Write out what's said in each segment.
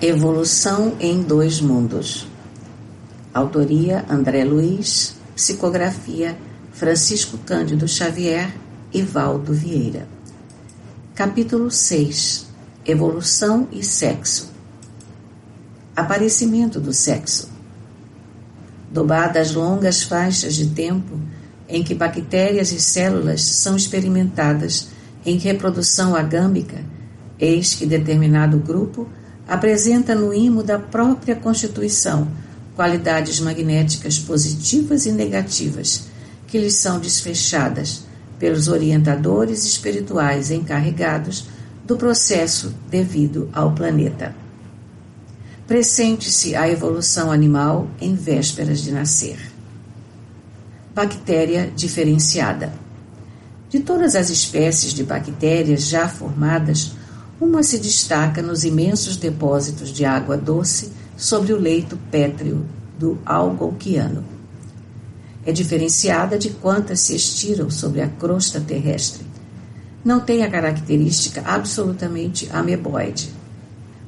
Evolução em Dois Mundos. Autoria André Luiz, psicografia Francisco Cândido Xavier e Valdo Vieira. Capítulo 6. Evolução e Sexo. Aparecimento do sexo. Dobradas longas faixas de tempo em que bactérias e células são experimentadas em reprodução agâmica, eis que determinado grupo apresenta no imo da própria constituição qualidades magnéticas positivas e negativas que lhes são desfechadas pelos orientadores espirituais encarregados do processo devido ao planeta. Pressente-se a evolução animal em vésperas de nascer. Bactéria diferenciada. De todas as espécies de bactérias já formadas, uma se destaca nos imensos depósitos de água doce sobre o leito pétreo do Algonquiano. É diferenciada de quantas se estiram sobre a crosta terrestre. Não tem a característica absolutamente ameboide.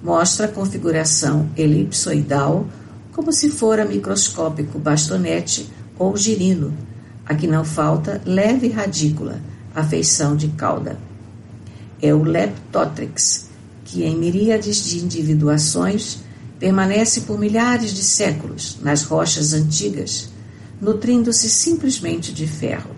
Mostra a configuração elipsoidal, como se fora microscópico bastonete ou girino, a que não falta leve radícula, a feição de cauda. É o Leptotrix, que em miríades de individuações permanece por milhares de séculos nas rochas antigas, nutrindo-se simplesmente de ferro.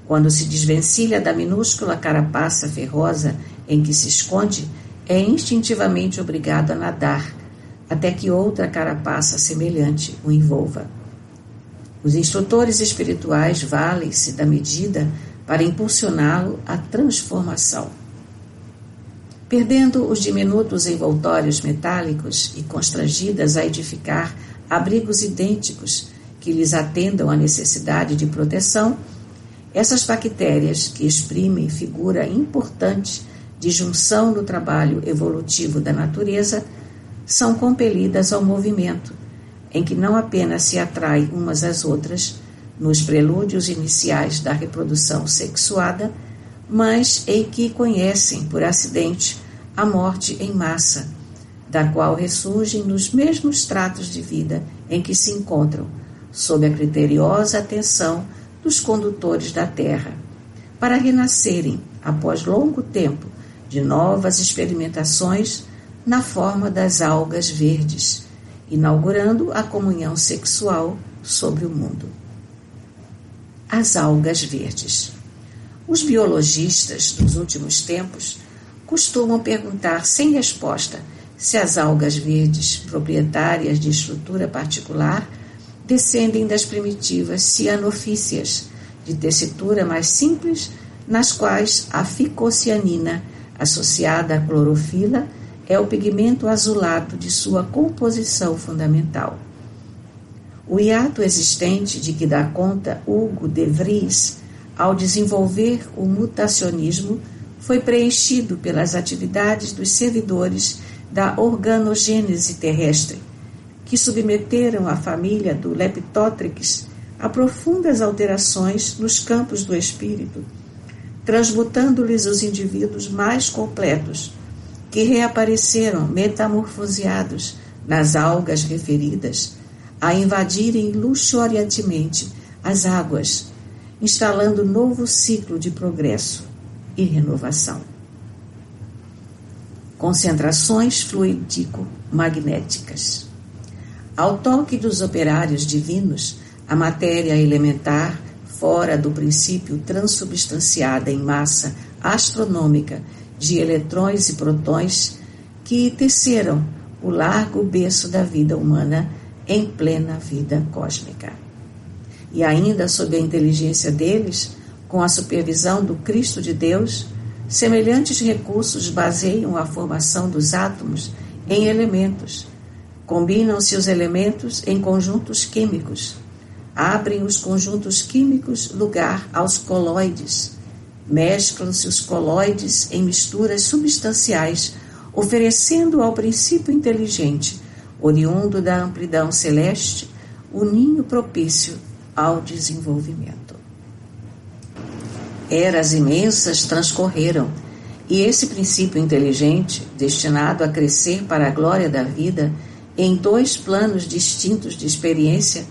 Quando se desvencilha da minúscula carapaça ferrosa em que se esconde, é instintivamente obrigado a nadar, até que outra carapaça semelhante o envolva. Os instrutores espirituais valem-se da medida para impulsioná-lo à transformação. Perdendo os diminutos envoltórios metálicos e constrangidas a edificar abrigos idênticos que lhes atendam à necessidade de proteção, essas bactérias, que exprimem figura importante de junção no trabalho evolutivo da natureza, são compelidas ao movimento, em que não apenas se atraem umas às outras, nos prelúdios iniciais da reprodução sexuada, mas em que conhecem, por acidente, a morte em massa, da qual ressurgem nos mesmos tratos de vida em que se encontram, sob a criteriosa atenção dos condutores da Terra, para renascerem, após longo tempo, de novas experimentações na forma das algas verdes, inaugurando a comunhão sexual sobre o mundo. As algas verdes. Os biologistas dos últimos tempos costumam perguntar sem resposta se as algas verdes, proprietárias de estrutura particular, descendem das primitivas cianofíceas, de tessitura mais simples, nas quais a ficocianina, associada à clorofila, é o pigmento azulado de sua composição fundamental. O hiato existente de que dá conta Hugo de Vries, ao desenvolver o mutacionismo, foi preenchido pelas atividades dos servidores da organogênese terrestre, que submeteram a família do Leptotrix a profundas alterações nos campos do espírito, transmutando-lhes os indivíduos mais completos, que reapareceram metamorfoseados nas algas referidas, a invadirem luxuriantemente as águas, instalando novo ciclo de progresso e renovação. Concentrações fluídico-magnéticas. Ao toque dos operários divinos, a matéria elementar, fora do princípio transubstanciada em massa astronômica de eletrões e protões, que teceram o largo berço da vida humana em plena vida cósmica. E ainda sob a inteligência deles, com a supervisão do Cristo de Deus, semelhantes recursos baseiam a formação dos átomos em elementos. Combinam-se os elementos em conjuntos químicos. Abrem os conjuntos químicos lugar aos coloides. Mesclam-se os coloides em misturas substanciais, oferecendo ao princípio inteligente, oriundo da amplidão celeste, o ninho propício ao desenvolvimento. Eras imensas transcorreram, E esse princípio inteligente, destinado a crescer para a glória da vida, em dois planos distintos de experiência,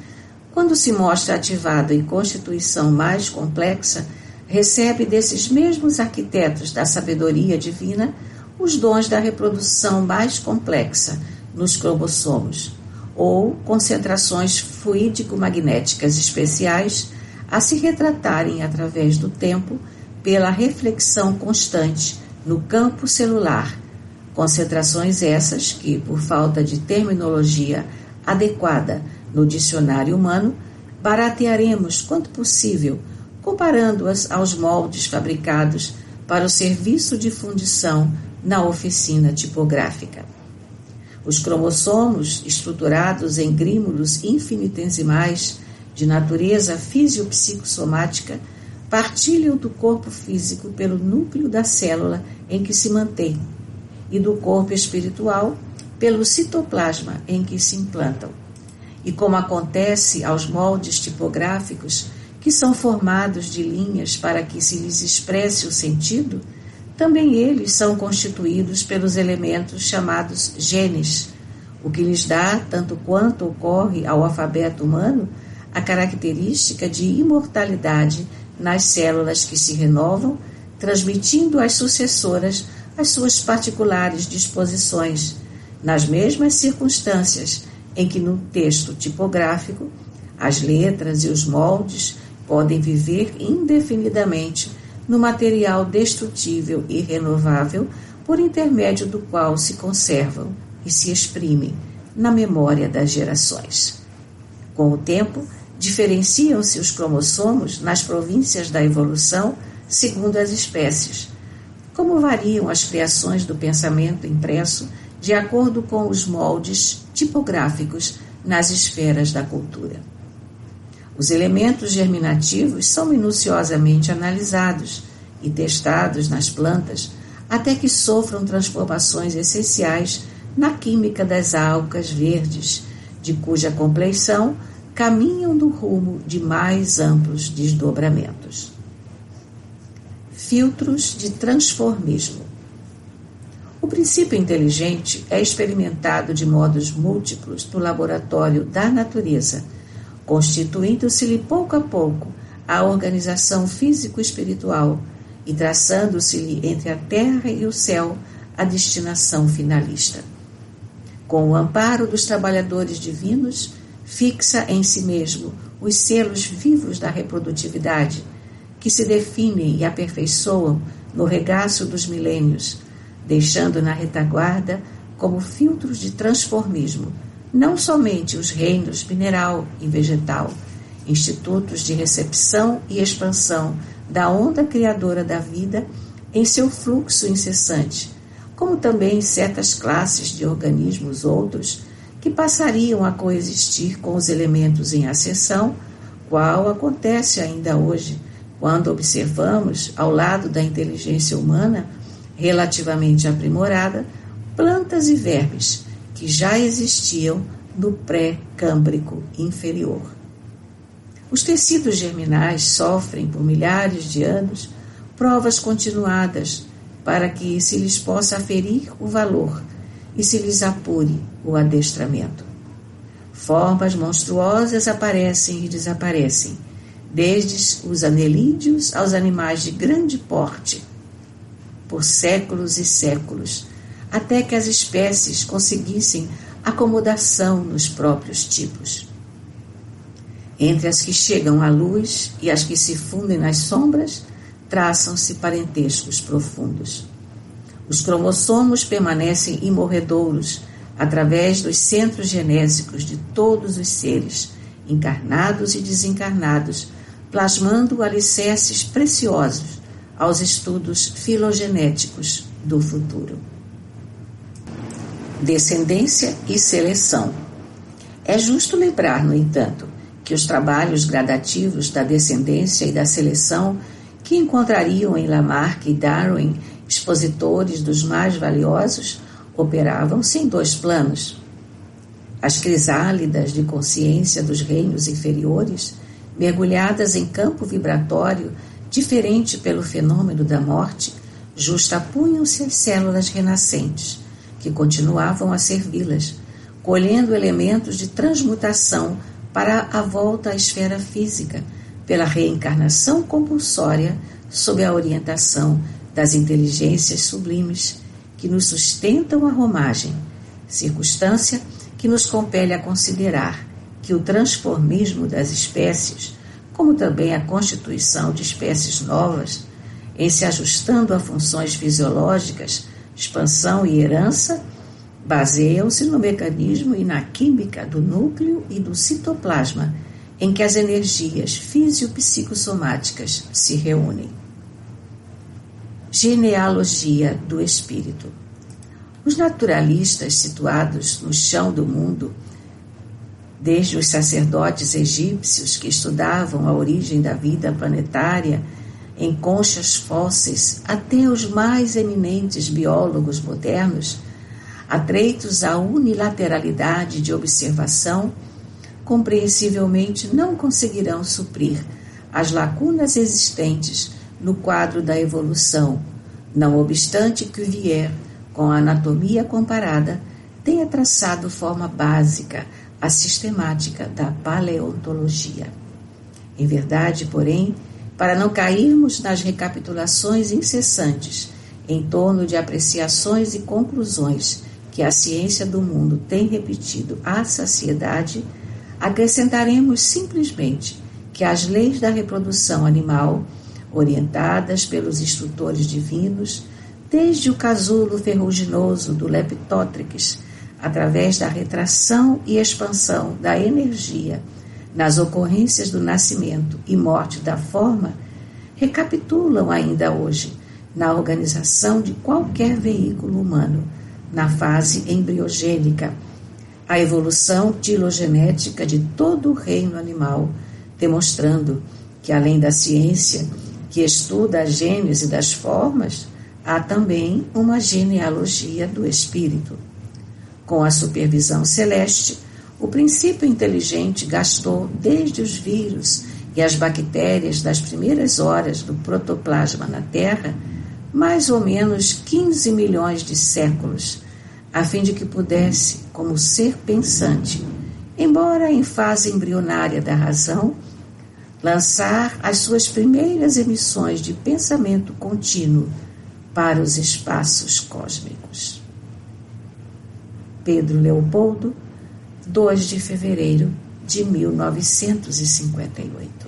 quando se mostra ativado em constituição mais complexa, recebe desses mesmos arquitetos da sabedoria divina os dons da reprodução mais complexa nos cromossomos, ou concentrações fluídico-magnéticas especiais a se retratarem através do tempo pela reflexão constante no campo celular, concentrações essas que, por falta de terminologia adequada no dicionário humano, baratearemos quanto possível, comparando-as aos moldes fabricados para o serviço de fundição na oficina tipográfica. Os cromossomos, estruturados em grímulos infinitesimais de natureza fisiopsicossomática, partilham do corpo físico pelo núcleo da célula em que se mantém e do corpo espiritual pelo citoplasma em que se implantam. E como acontece aos moldes tipográficos, que são formados de linhas para que se lhes expresse o sentido, também eles são constituídos pelos elementos chamados genes, o que lhes dá, tanto quanto ocorre ao alfabeto humano, a característica de imortalidade nas células que se renovam, transmitindo às sucessoras as suas particulares disposições, nas mesmas circunstâncias em que no texto tipográfico as letras e os moldes podem viver indefinidamente no material destrutível e renovável por intermédio do qual se conservam e se exprimem na memória das gerações. Com o tempo, diferenciam-se os cromossomos nas províncias da evolução segundo as espécies, como variam as criações do pensamento impresso de acordo com os moldes tipográficos nas esferas da cultura. Os elementos germinativos são minuciosamente analisados e testados nas plantas até que sofram transformações essenciais na química das algas verdes, de cuja compleição caminham no rumo de mais amplos desdobramentos. Filtros de transformismo. O princípio inteligente é experimentado de modos múltiplos no laboratório da natureza, constituindo-se-lhe pouco a pouco a organização físico-espiritual e traçando-se-lhe entre a terra e o céu a destinação finalista. Com o amparo dos trabalhadores divinos, fixa em si mesmo os selos vivos da reprodutividade, que se definem e aperfeiçoam no regaço dos milênios, deixando na retaguarda, como filtros de transformismo, não somente os reinos mineral e vegetal, institutos de recepção e expansão da onda criadora da vida em seu fluxo incessante, como também certas classes de organismos outros que passariam a coexistir com os elementos em ascensão, qual acontece ainda hoje, quando observamos, ao lado da inteligência humana, relativamente aprimorada, plantas e vermes que já existiam no pré-câmbrico inferior. Os tecidos germinais sofrem, por milhares de anos, provas continuadas para que se lhes possa aferir o valor e se lhes apure o adestramento. Formas monstruosas aparecem e desaparecem, desde os anelídeos aos animais de grande porte, por séculos e séculos, até que as espécies conseguissem acomodação nos próprios tipos. Entre as que chegam à luz e as que se fundem nas sombras, traçam-se parentescos profundos. Os cromossomos permanecem imorredouros através dos centros genésicos de todos os seres, encarnados e desencarnados, plasmando alicerces preciosos aos estudos filogenéticos do futuro. Descendência e seleção. É justo lembrar, no entanto, que os trabalhos gradativos da descendência e da seleção que encontrariam em Lamarck e Darwin expositores dos mais valiosos operavam-se em dois planos. As crisálidas de consciência dos reinos inferiores, mergulhadas em campo vibratório diferente pelo fenômeno da morte, justapunham-se as células renascentes, que continuavam a servi-las, colhendo elementos de transmutação para a volta à esfera física, pela reencarnação compulsória sob a orientação das inteligências sublimes que nos sustentam a romagem, circunstância que nos compele a considerar que o transformismo das espécies, como também a constituição de espécies novas, em se ajustando a funções fisiológicas, expansão e herança, baseiam-se no mecanismo e na química do núcleo e do citoplasma, em que as energias físio-psicossomáticas se reúnem. Genealogia do espírito. Os naturalistas situados no chão do mundo, desde os sacerdotes egípcios que estudavam a origem da vida planetária em conchas fósseis, até os mais eminentes biólogos modernos, atreitos à unilateralidade de observação, compreensivelmente não conseguirão suprir as lacunas existentes no quadro da evolução, não obstante que Cuvier, com a anatomia comparada, tenha traçado forma básica à sistemática da paleontologia. Em verdade, porém, para não cairmos nas recapitulações incessantes em torno de apreciações e conclusões que a ciência do mundo tem repetido à saciedade, acrescentaremos simplesmente que as leis da reprodução animal, orientadas pelos instrutores divinos, desde o casulo ferruginoso do Leptothrix, através da retração e expansão da energia nas ocorrências do nascimento e morte da forma, recapitulam ainda hoje na organização de qualquer veículo humano, na fase embriogênica, a evolução filogenética de todo o reino animal, demonstrando que, além da ciência que estuda a gênese das formas, há também uma genealogia do espírito. Com a supervisão celeste, o princípio inteligente gastou desde os vírus e as bactérias das primeiras horas do protoplasma na Terra mais ou menos 15 milhões de séculos, a fim de que pudesse, como ser pensante, embora em fase embrionária da razão, lançar as suas primeiras emissões de pensamento contínuo para os espaços cósmicos. Pedro Leopoldo, 2 de fevereiro de 1958.